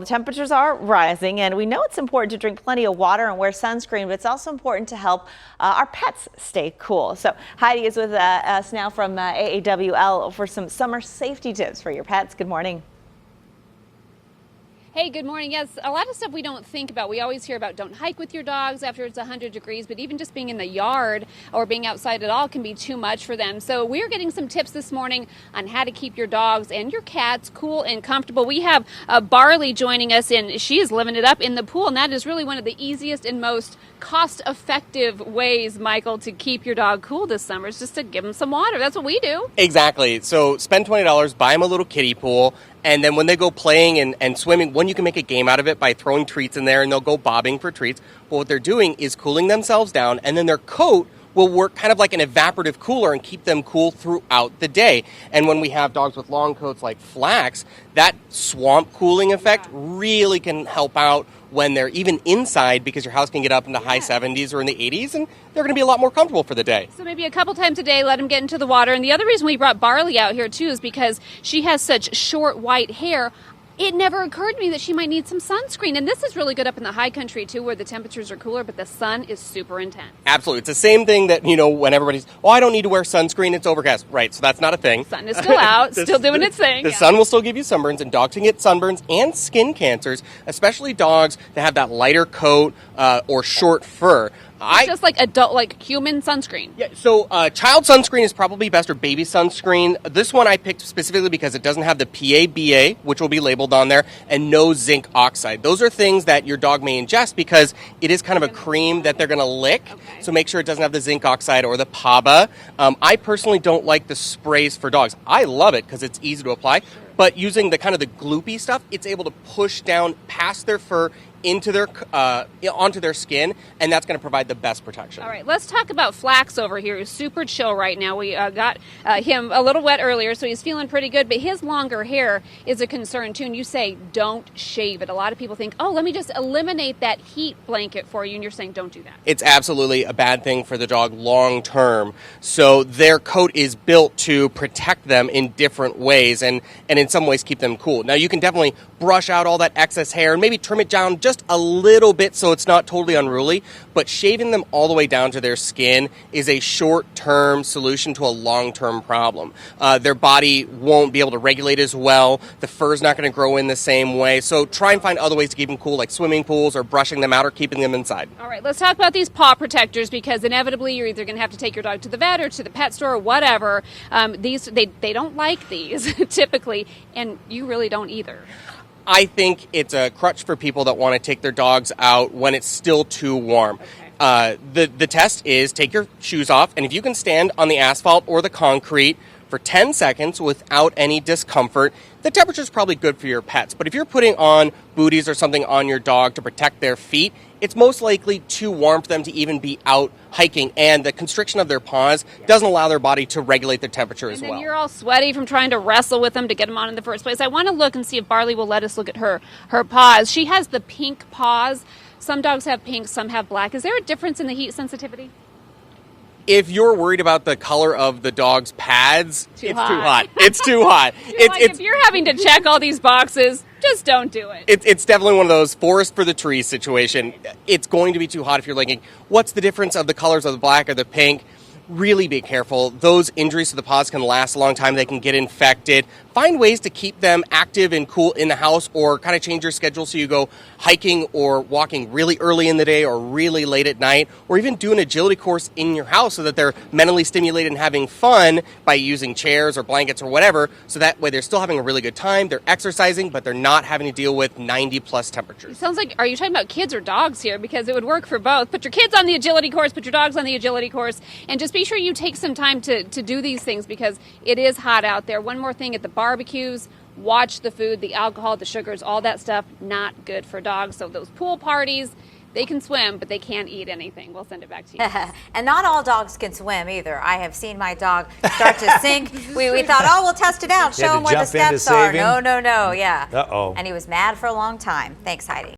The temperatures are rising, and we know it's important to drink plenty of water and wear sunscreen, but it's also important to help our pets stay cool. So Heidi is with us now from AAWL for some summer safety tips for your pets. Good morning. Hey, good morning. Yes, a lot of stuff we don't think about. We always hear about don't hike with your dogs after it's 100 degrees, but even just being in the yard or being outside at all can be too much for them. So we're getting some tips this morning on how to keep your dogs and your cats cool and comfortable. We have Barley joining us, and she is living it up in the pool, and that is really one of the easiest and most cost-effective ways, Michael, to keep your dog cool this summer is just to give them some water. That's what we do. Exactly. So spend $20, buy them a little kiddie pool, and then when they go playing and swimming, you can make a game out of it by throwing treats in there, and they'll go bobbing for treats. But what they're doing is cooling themselves down, and then their coat will work kind of like an evaporative cooler and keep them cool throughout the day. And when we have dogs with long coats like Flax, that swamp cooling effect really can help out when they're even inside, because your house can get up into high 70s or in the 80s, and they're going to be a lot more comfortable for the day. So maybe a couple times a day, let them get into the water. And the other reason we brought Barley out here, too, is because she has such short white hair. It never occurred to me that she might need some sunscreen. And this is really good up in the high country, too, where the temperatures are cooler, but the sun is super intense. Absolutely. It's the same thing that, when everybody's, I don't need to wear sunscreen, it's overcast. Right, so that's not a thing. Sun is still out, still doing its thing. The sun will still give you sunburns, and dogs can get sunburns and skin cancers, especially dogs that have that lighter coat or short fur. It's just like adult, like human sunscreen. Yeah, so child sunscreen is probably best, or baby sunscreen. This one I picked specifically because it doesn't have the PABA, which will be labeled on there, and no zinc oxide. Those are things that your dog may ingest because it is kind of a cream that they're going to lick. Okay. So make sure it doesn't have the zinc oxide or the PABA. I personally don't like the sprays for dogs. I love it because it's easy to apply. Sure. But using the kind of the gloopy stuff, it's able to push down past their fur into their onto their skin, and that's going to provide the best protection. All right, let's talk about Flax over here. He's super chill right now. We got him a little wet earlier, so he's feeling pretty good, but his longer hair is a concern too, and you say don't shave it. A lot of people think, let me just eliminate that heat blanket for you, and you're saying don't do that. It's absolutely a bad thing for the dog long term. So their coat is built to protect them in different ways, and in some ways keep them cool. Now you can definitely brush out all that excess hair and maybe trim it down just a little bit so it's not totally unruly, but shaving them all the way down to their skin is a short-term solution to a long-term problem. Their body won't be able to regulate as well. The fur's not going to grow in the same way. So try and find other ways to keep them cool, like swimming pools or brushing them out or keeping them inside. All right, let's talk about these paw protectors, because inevitably you're either going to have to take your dog to the vet or to the pet store or whatever. They don't like these typically, and you really don't either. I think it's a crutch for people that want to take their dogs out when it's still too warm. Okay. The test is take your shoes off, and if you can stand on the asphalt or the concrete for 10 seconds without any discomfort, the temperature is probably good for your pets. But if you're putting on booties or something on your dog to protect their feet, it's most likely too warm for them to even be out hiking, and the constriction of their paws doesn't allow their body to regulate their temperature as well. And you're all sweaty from trying to wrestle with them to get them on in the first place. I want to look and see if Barley will let us look at her paws. She has the pink paws. Some dogs have pink, some have black. Is there a difference in the heat sensitivity? If you're worried about the color of the dog's pads, it's too hot. It's too hot. If you're having to check all these boxes, just don't do it. It's definitely one of those forest for the trees situation. It's going to be too hot if you're thinking, what's the difference of the colors of the black or the pink? Really be careful. Those injuries to the paws can last a long time. They can get infected. Find ways to keep them active and cool in the house, or kind of change your schedule so you go hiking or walking really early in the day or really late at night, or even do an agility course in your house so that they're mentally stimulated and having fun by using chairs or blankets or whatever, so that way they're still having a really good time, they're exercising, but they're not having to deal with 90-plus temperatures. It sounds like, are you talking about kids or dogs here? Because it would work for both. Put your kids on the agility course, put your dogs on the agility course, and just be sure you take some time to do these things, because it is hot out there. One more thing, at the barbecues, watch the food, the alcohol, the sugars, all that stuff, not good for dogs. So those pool parties, they can swim, but they can't eat anything. We'll send it back to you. And not all dogs can swim either. I have seen my dog start to sink. We thought, we'll test it out, show him where the steps are. No, yeah. Uh-oh. And he was mad for a long time. Thanks, Heidi.